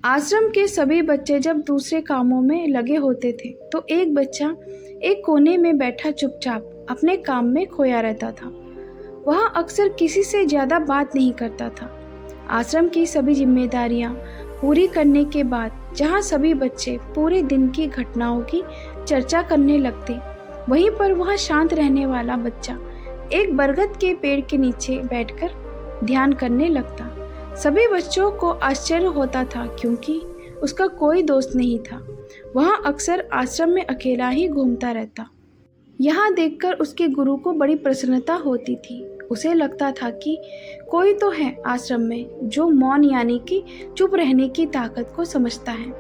आश्रम के सभी बच्चे जब दूसरे कामों में लगे होते थे तो एक बच्चा एक कोने में बैठा चुपचाप अपने काम में खोया रहता था। वह अक्सर किसी से ज़्यादा बात नहीं करता था। आश्रम की सभी जिम्मेदारियां पूरी करने के बाद जहां सभी बच्चे पूरे दिन की घटनाओं की चर्चा करने लगते, वहीं पर वह शांत रहने वाला बच्चा एक बरगद के पेड़ के नीचे बैठकर ध्यान करने लगता। सभी बच्चों को आश्चर्य होता था क्योंकि उसका कोई दोस्त नहीं था। वह अक्सर आश्रम में अकेला ही घूमता रहता। यहाँ देखकर उसके गुरु को बड़ी प्रसन्नता होती थी। उसे लगता था कि कोई तो है आश्रम में जो मौन यानी कि चुप रहने की ताकत को समझता है,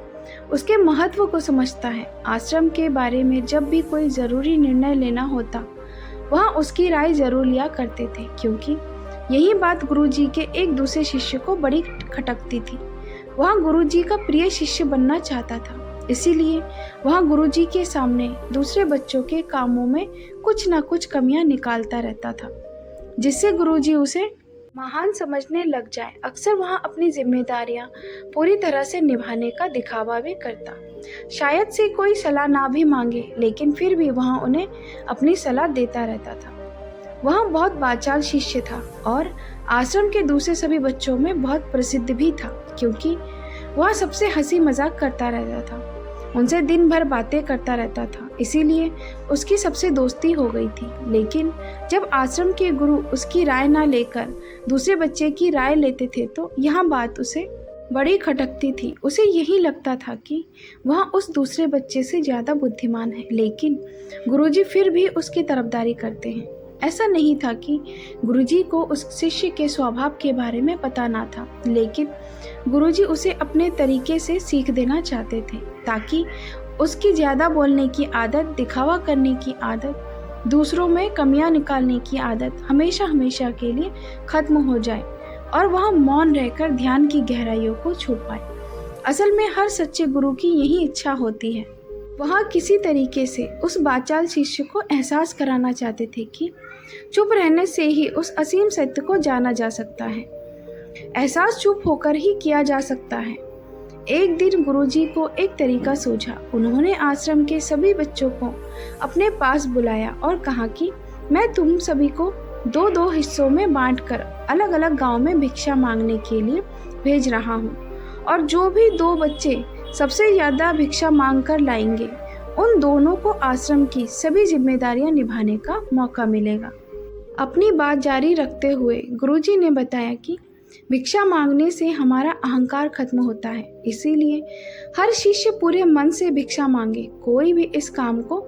उसके महत्व को समझता है। आश्रम के बारे में जब भी कोई ज़रूरी निर्णय लेना होता, वह उसकी राय जरूर लिया करते थे क्योंकि यही बात गुरुजी के एक दूसरे शिष्य को बड़ी खटकती थी। वह गुरुजी का प्रिय शिष्य बनना चाहता था, इसीलिए वह गुरुजी के सामने दूसरे बच्चों के कामों में कुछ न कुछ कमियां निकालता रहता था, जिससे गुरुजी उसे महान समझने लग जाए। अक्सर वह अपनी जिम्मेदारियां पूरी तरह से निभाने का दिखावा भी करता। शायद से कोई सलाह ना भी मांगे, लेकिन फिर भी वह उन्हें अपनी सलाह देता रहता था। वह बहुत बाचाल शिष्य था और आश्रम के दूसरे सभी बच्चों में बहुत प्रसिद्ध भी था क्योंकि वह सबसे हंसी मजाक करता रहता था, उनसे दिन भर बातें करता रहता था, इसीलिए उसकी सबसे दोस्ती हो गई थी। लेकिन जब आश्रम के गुरु उसकी राय ना लेकर दूसरे बच्चे की राय लेते थे तो यह बात उसे बड़ी खटकती थी। उसे यही लगता था कि वह उस दूसरे बच्चे से ज़्यादा बुद्धिमान है, लेकिन गुरुजी फिर भी उसकी तरफदारी करते हैं। ऐसा नहीं था कि गुरुजी को उस शिष्य के स्वभाव के बारे में पता ना था, लेकिन गुरुजी उसे अपने तरीके से सीख देना चाहते थे ताकि उसकी ज़्यादा बोलने की आदत, दिखावा करने की आदत, दूसरों में कमियां निकालने की आदत हमेशा हमेशा के लिए खत्म हो जाए और वह मौन रहकर ध्यान की गहराइयों को छू पाए। असल में हर सच्चे गुरु की यही इच्छा होती है। वह किसी तरीके से उस बाचाल शिष्य को एहसास कराना चाहते थे कि चुप रहने से ही उस असीम सत्य को जाना जा सकता है। एहसास चुप होकर ही किया जा सकता है। एक दिन गुरुजी को एक तरीका सूझा। उन्होंने आश्रम के सभी बच्चों को अपने पास बुलाया और कहा कि मैं तुम सभी को दो दो हिस्सों में बांटकर अलग अलग गांव में भिक्षा मांगने के लिए भेज रहा हूँ, और जो भी दो बच्चे सबसे ज़्यादा भिक्षा मांग कर लाएंगे, उन दोनों को आश्रम की सभी जिम्मेदारियां निभाने का मौका मिलेगा। अपनी बात जारी रखते हुए गुरुजी ने बताया कि भिक्षा मांगने से हमारा अहंकार खत्म होता है, इसीलिए हर शिष्य पूरे मन से भिक्षा मांगे। कोई भी इस काम को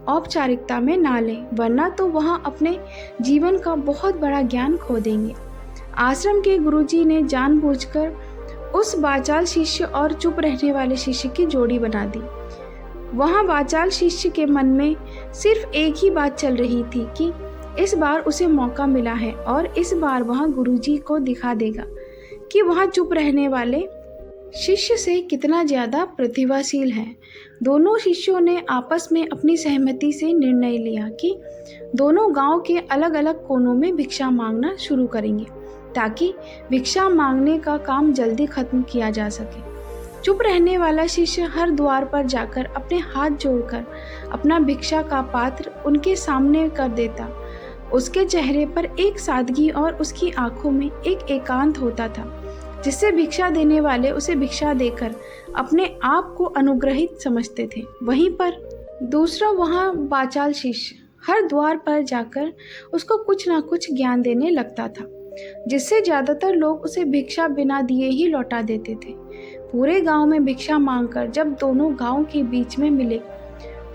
औपचारिकता में ना ले, वरना तो वह अपने जीवन का बहुत बड़ा ज्ञान खो देंगे। आश्रम के गुरुजी ने जानबूझकर उस बाचाल शिष्य और चुप रहने वाले शिष्य की जोड़ी बना दी। वहाँ बाचाल शिष्य के मन में सिर्फ एक ही बात चल रही थी कि इस बार उसे मौका मिला है और इस बार वह गुरुजी को दिखा देगा कि वह चुप रहने वाले शिष्य से कितना ज़्यादा प्रतिभाशील है। दोनों शिष्यों ने आपस में अपनी सहमति से निर्णय लिया कि दोनों गांव के अलग अलग कोनों में भिक्षा मांगना शुरू करेंगे ताकि भिक्षा मांगने का काम जल्दी खत्म किया जा सके। चुप रहने वाला शिष्य हर द्वार पर जाकर अपने हाथ जोड़कर अपना भिक्षा का पात्र उनके सामने कर देता। उसके चेहरे पर एक सादगी और उसकी आंखों में एक एकांत होता था, जिससे भिक्षा देने वाले उसे भिक्षा देकर अपने आप को अनुग्रहित समझते थे। वहीं पर दूसरा वहाँ बाचाल शिष्य हर द्वार पर जाकर उसको कुछ ना कुछ ज्ञान देने लगता था, जिससे ज़्यादातर लोग उसे भिक्षा बिना दिए ही लौटा देते थे। पूरे गांव में भिक्षा मांगकर जब दोनों गांव के बीच में मिले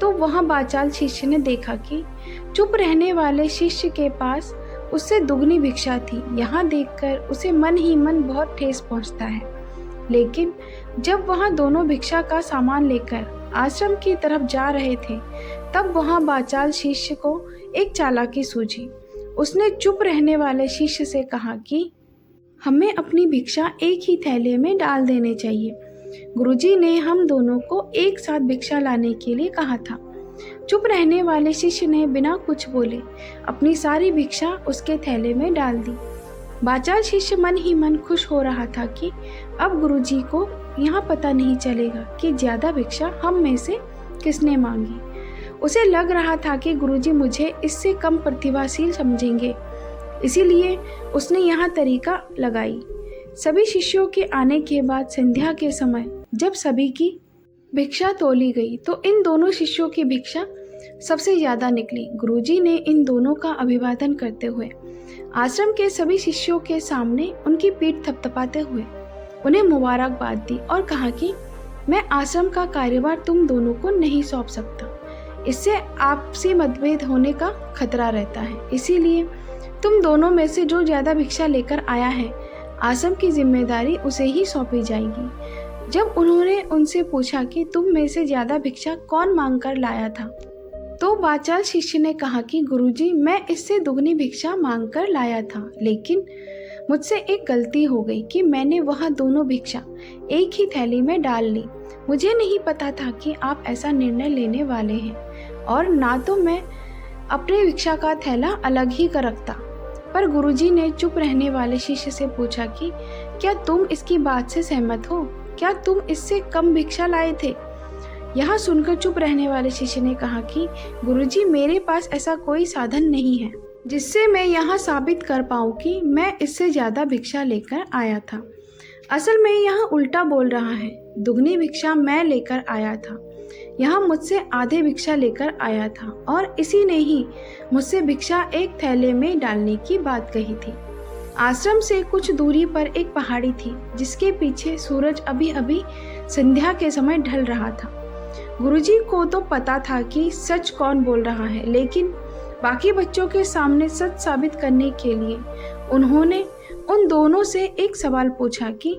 तो वहाँ बाचाल शिष्य ने देखा कि चुप रहने वाले शिष्य के पास उससे दुगनी भिक्षा थी। यहाँ देखकर उसे मन ही मन बहुत ठेस पहुँचता है, लेकिन जब वहाँ दोनों भिक्षा का सामान लेकर आश्रम की तरफ जा रहे थे तब वहाँ बाचाल शिष्य को एक चालाकी सूझी। उसने चुप रहने वाले शिष्य से कहा कि हमें अपनी भिक्षा एक ही थैले में डाल देने चाहिए। गुरुजी ने हम दोनों को एक साथ भिक्षा लाने के लिए कहा था। चुप रहने वाले शिष्य ने बिना कुछ बोले अपनी सारी भिक्षा उसके थैले में डाल दी। बाचाल शिष्य मन ही मन खुश हो रहा था कि अब गुरुजी को यहाँ पता नहीं चलेगा कि ज़्यादा भिक्षा हम में से किसने मांगी। उसे लग रहा था कि गुरुजी मुझे इससे कम प्रतिभाशील समझेंगे, इसीलिए उसने यहाँ तरीका लगाई। सभी शिष्यों के आने के बाद संध्या के समय जब सभी की भिक्षा तोली गई तो इन दोनों शिष्यों की भिक्षा सबसे ज़्यादा निकली। गुरुजी ने इन दोनों का अभिवादन करते हुए आश्रम के सभी शिष्यों के सामने उनकी पीठ थपथपाते हुए उन्हें मुबारकबाद दी और कहा कि मैं आश्रम का कार्यभार तुम दोनों को नहीं सौंप सकता, इससे आपसी मतभेद होने का खतरा रहता है। इसीलिए तुम दोनों में से जो ज़्यादा भिक्षा लेकर आया है, आश्रम की जिम्मेदारी उसे ही सौंपी जाएगी। जब उन्होंने उनसे पूछा कि तुम में से ज़्यादा भिक्षा कौन मांग कर लाया था, तो वाचाल शिष्य ने कहा कि गुरुजी मैं इससे दुगनी भिक्षा मांग कर लाया था, लेकिन मुझसे एक गलती हो गई कि मैंने वह दोनों भिक्षा एक ही थैली में डाल ली। मुझे नहीं पता था कि आप ऐसा निर्णय लेने वाले हैं, और ना तो मैं अपने भिक्षा का थैला अलग ही कर रखता। पर गुरुजी ने चुप रहने वाले शिष्य से पूछा कि क्या तुम इसकी बात से सहमत हो? क्या तुम इससे कम भिक्षा लाए थे? यह सुनकर चुप रहने वाले शिष्य ने कहा कि गुरुजी मेरे पास ऐसा कोई साधन नहीं है जिससे मैं यहाँ साबित कर पाऊँ कि मैं इससे ज़्यादा भिक्षा लेकर आया था। असल में यहाँ उल्टा बोल रहा है, दुगनी भिक्षा मैं लेकर आया था। यहाँ मुझसे आधे भिक्षा लेकर आया था और इसी ने ही मुझसे भिक्षा एक थैले में डालने की बात कही थी। आश्रम से कुछ दूरी पर एक पहाड़ी थी जिसके पीछे सूरज अभी अभी संध्या के समय ढल रहा था। गुरुजी को तो पता था कि सच कौन बोल रहा है, लेकिन बाकी बच्चों के सामने सच साबित करने के लिए उन्होंने उन दोनों से एक सवाल पूछा कि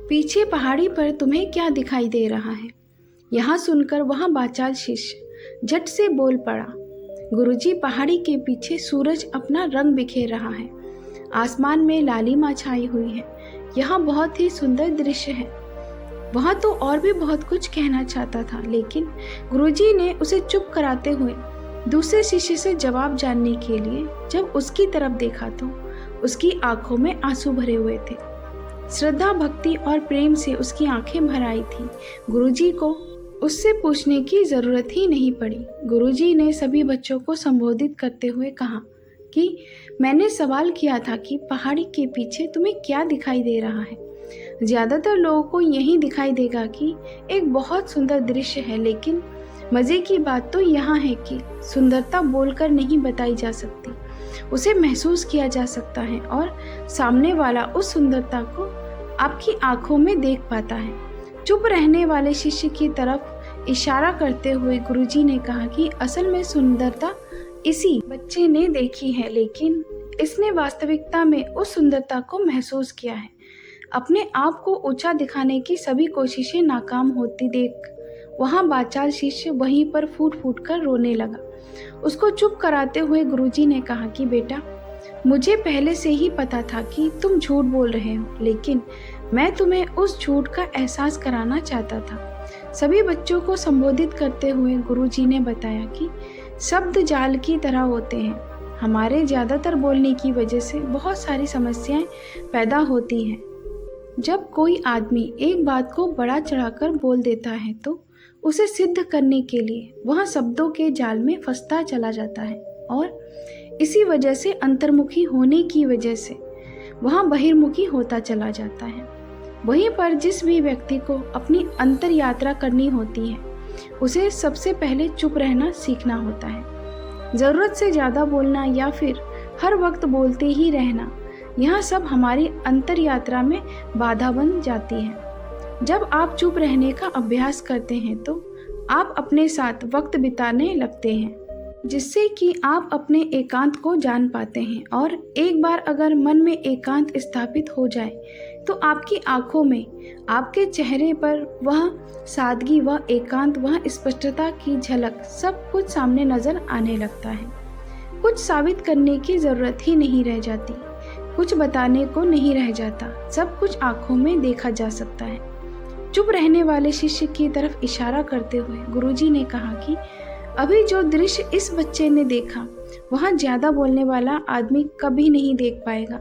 पीछे पहाड़ी पर तुम्हें क्या दिखाई दे रहा है? यहाँ सुनकर वहाँ वाचाल शिष्य झट से बोल पड़ा, गुरुजी पहाड़ी के पीछे सूरज अपना रंग बिखेर रहा है, आसमान में लालिमा छाई हुई है, यहाँ बहुत ही सुंदर दृश्य है। वह तो और भी बहुत कुछ कहना चाहता था, लेकिन गुरुजी ने उसे चुप कराते हुए दूसरे शिष्य से जवाब जानने के लिए जब उसकी तरफ देखा तो उसकी आंखों में आंसू भरे हुए थे। श्रद्धा, भक्ति और प्रेम से उसकी आंखें भर आई थी। गुरुजी को उससे पूछने की जरूरत ही नहीं पड़ी। गुरुजी ने सभी बच्चों को संबोधित करते हुए कहा कि मैंने सवाल किया था कि पहाड़ी के पीछे तुम्हें क्या दिखाई दे रहा है। ज़्यादातर लोगों को यही दिखाई देगा कि एक बहुत सुंदर दृश्य है, लेकिन मज़े की बात तो यहाँ है कि सुंदरता बोलकर नहीं बताई जा सकती, उसे महसूस किया जा सकता है और सामने वाला उस सुंदरता को आपकी आंखों में देख पाता है। चुप रहने वाले शिष्य की तरफ इशारा करते हुए गुरुजी ने कहा कि असल में सुंदरता इसी बच्चे ने देखी है, लेकिन इसने वास्तविकता में उस सुंदरता को महसूस किया है। अपने आप को ऊंचा दिखाने की सभी कोशिशें नाकाम होती देख वहाँ वाचाल शिष्य वहीं पर फूट फूट कर रोने लगा। उसको चुप कराते हुए गुरुजी ने कहा कि बेटा, मुझे पहले से ही पता था कि तुम झूठ बोल रहे हो, लेकिन मैं तुम्हें उस झूठ का एहसास कराना चाहता था। सभी बच्चों को संबोधित करते हुए गुरुजी ने बताया कि शब्द जाल की तरह होते हैं। हमारे ज़्यादातर बोलने की वजह से बहुत सारी समस्याएं पैदा होती हैं। जब कोई आदमी एक बात को बड़ा चढ़ाकर बोल देता है तो उसे सिद्ध करने के लिए वह शब्दों के जाल में फंसता चला जाता है, और इसी वजह से अंतर्मुखी होने की वजह से वह बहिर्मुखी होता चला जाता है। वहीं पर जिस भी व्यक्ति को अपनी अंतर यात्रा करनी होती है, उसे सबसे पहले चुप रहना सीखना होता है। ज़रूरत से ज़्यादा बोलना या फिर हर वक्त बोलते ही रहना, यह सब हमारी अंतर यात्रा में बाधा बन जाती है। जब आप चुप रहने का अभ्यास करते हैं तो आप अपने साथ वक्त बिताने लगते हैं, जिससे कि आप अपने एकांत को जान पाते हैं। और एक बार अगर मन में एकांत स्थापित हो जाए तो आपकी आंखों में, आपके चेहरे पर वह सादगी, वह एकांत, वह स्पष्टता की झलक, सब कुछ सामने नजर आने लगता है। कुछ साबित करने की ज़रूरत ही नहीं रह जाती, कुछ बताने को नहीं रह जाता, सब कुछ आंखों में देखा जा सकता है। चुप रहने वाले शिष्य की तरफ इशारा करते हुए गुरुजी ने कहा कि अभी जो दृश्य इस बच्चे ने देखा वह ज़्यादा बोलने वाला आदमी कभी नहीं देख पाएगा।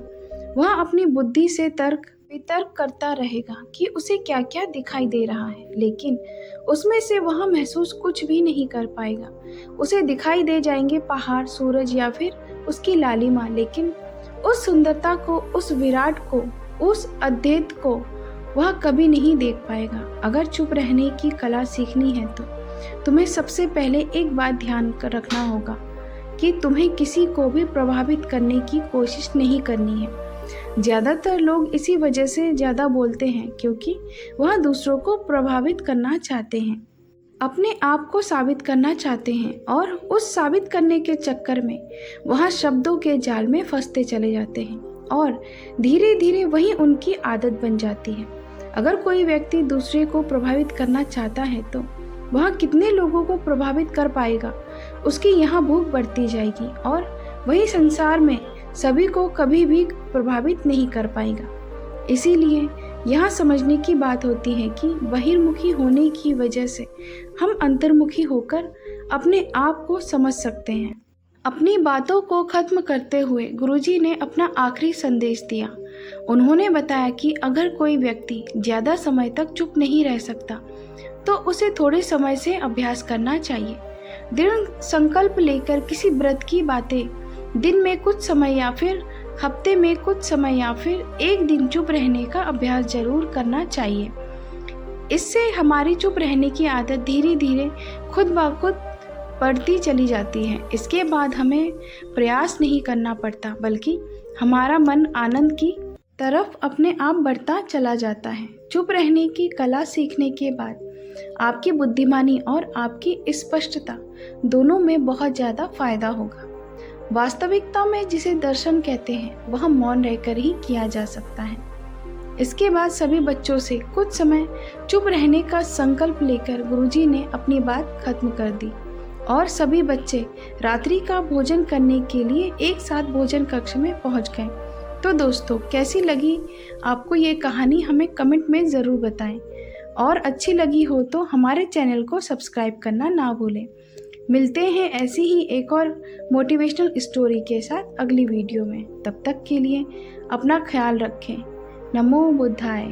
वह अपनी बुद्धि से तर्क वितर्क करता रहेगा कि उसे क्या क्या दिखाई दे रहा है, लेकिन उसमें से वह महसूस कुछ भी नहीं कर पाएगा। उसे दिखाई दे जाएंगे पहाड़, सूरज या फिर उसकी लालिमा, लेकिन उस सुंदरता को, उस विराट को, उस अद्भुत को वह कभी नहीं देख पाएगा। अगर चुप रहने की कला सीखनी है तो तुम्हें सबसे पहले एक बात ध्यान रखना होगा कि तुम्हें किसी को भी प्रभावित करने की कोशिश नहीं करनी है। ज़्यादातर लोग इसी वजह से ज़्यादा बोलते हैं क्योंकि वह दूसरों को प्रभावित करना चाहते हैं, अपने आप को साबित करना चाहते हैं, और उस साबित करने के चक्कर में वह शब्दों के जाल में फंसते चले जाते हैं और धीरे धीरे वही उनकी आदत बन जाती है। अगर कोई व्यक्ति दूसरे को प्रभावित करना चाहता है तो वह कितने लोगों को प्रभावित कर पाएगा, उसकी यहाँ भूख बढ़ती जाएगी और वही संसार में सभी को कभी भी प्रभावित नहीं कर पाएगा। इसीलिए यहाँ समझने की बात होती है कि बहिर्मुखी होने की वजह से हम अंतर्मुखी होकर अपने आप को समझ सकते हैं। अपनी बातों को खत्म करते हुए गुरुजी ने अपना आखिरी संदेश दिया। उन्होंने बताया कि अगर कोई व्यक्ति ज़्यादा समय तक चुप नहीं रह सकता तो उसे थोड़े समय से अभ्यास करना चाहिए। दृढ़ संकल्प लेकर किसी व्रत की बातें दिन में कुछ समय या फिर हफ्ते में कुछ समय या फिर एक दिन चुप रहने का अभ्यास जरूर करना चाहिए। इससे हमारी चुप रहने की आदत धीरे धीरे खुद ब खुद बढ़ती चली जाती है। इसके बाद हमें प्रयास नहीं करना पड़ता, बल्कि हमारा मन आनंद की तरफ अपने आप बढ़ता चला जाता है। चुप रहने की कला सीखने के बाद आपकी बुद्धिमानी और आपकी स्पष्टता दोनों में बहुत ज़्यादा फायदा होगा। वास्तविकता में जिसे दर्शन कहते हैं वह मौन रहकर ही किया जा सकता है। इसके बाद सभी बच्चों से कुछ समय चुप रहने का संकल्प लेकर गुरुजी ने अपनी बात खत्म कर दी और सभी बच्चे रात्रि का भोजन करने के लिए एक साथ भोजन कक्ष में पहुंच गए। तो दोस्तों, कैसी लगी आपको ये कहानी हमें कमेंट में ज़रूर बताएं, और अच्छी लगी हो तो हमारे चैनल को सब्सक्राइब करना ना भूलें। मिलते हैं ऐसी ही एक और मोटिवेशनल स्टोरी के साथ अगली वीडियो में। तब तक के लिए अपना ख्याल रखें। नमो बुद्धाय।